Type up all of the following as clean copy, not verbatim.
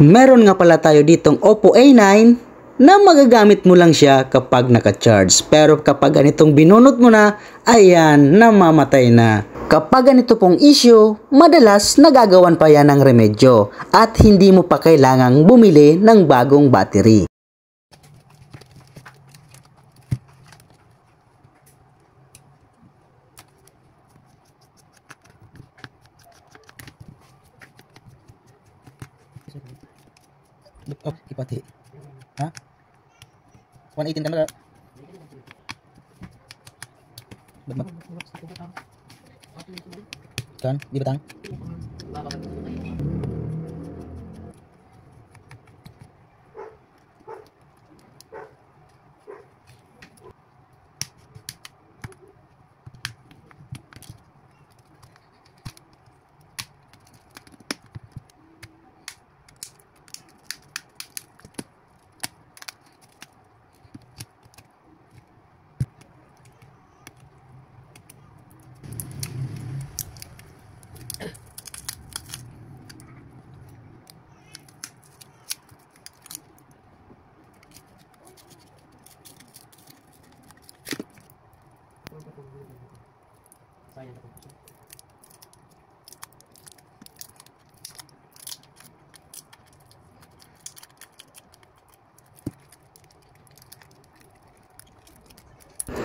Meron nga pala tayo ditong Oppo A9 na magagamit mo lang siya kapag naka-charge. Pero kapag ganitong binunot mo na, ayan, namamatay na. Kapag ganito pong issue, madalas nagagawan pa yan ng remedyo at hindi mo pa kailangang bumili ng bagong battery. Oh, ipati. Ha? 118 talaga. Kan, di batang.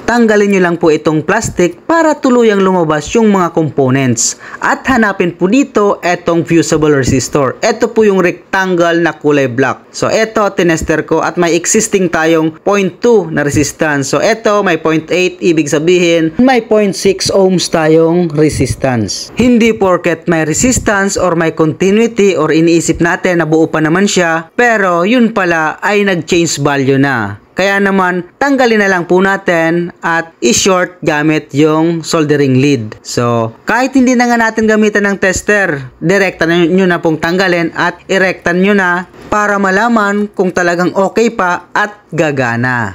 Tanggalin nyo lang po itong plastic para tuluyang lumabas yung mga components. At hanapin po dito itong fusible resistor. Ito po yung rectangle na kulay black. So ito, tinester ko at may existing tayong 0.2 na resistance. So ito, may 0.8, ibig sabihin may 0.6 ohms tayong resistance. Hindi porket may resistance or may continuity or iniisip natin na buo pa naman siya, pero yun pala ay nag-change value na. Kaya naman, tanggalin na lang po natin at i-short gamit yung soldering lead. So, kahit hindi na nga natin gamitan ng tester, direktan nyo na pong tanggalin at irektan nyo na para malaman kung talagang okay pa at gagana.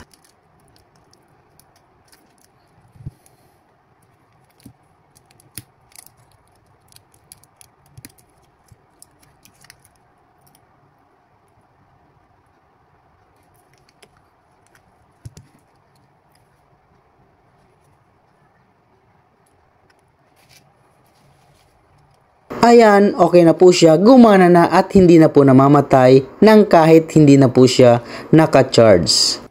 Ayan, okay na po siya, gumana na at hindi na po namamatay nang kahit hindi na po siya naka-charge.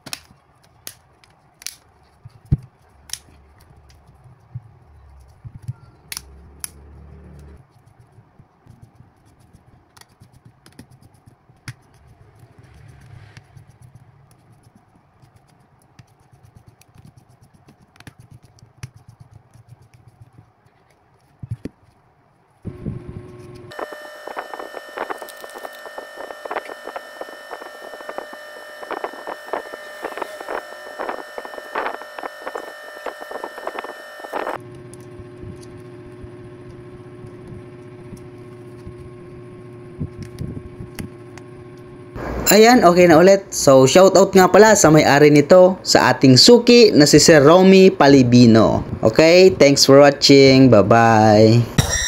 Ayan, okay na ulit. So, shoutout nga pala sa may-ari nito, sa ating suki na si Sir Romy Palibino. Okay, thanks for watching. Bye-bye.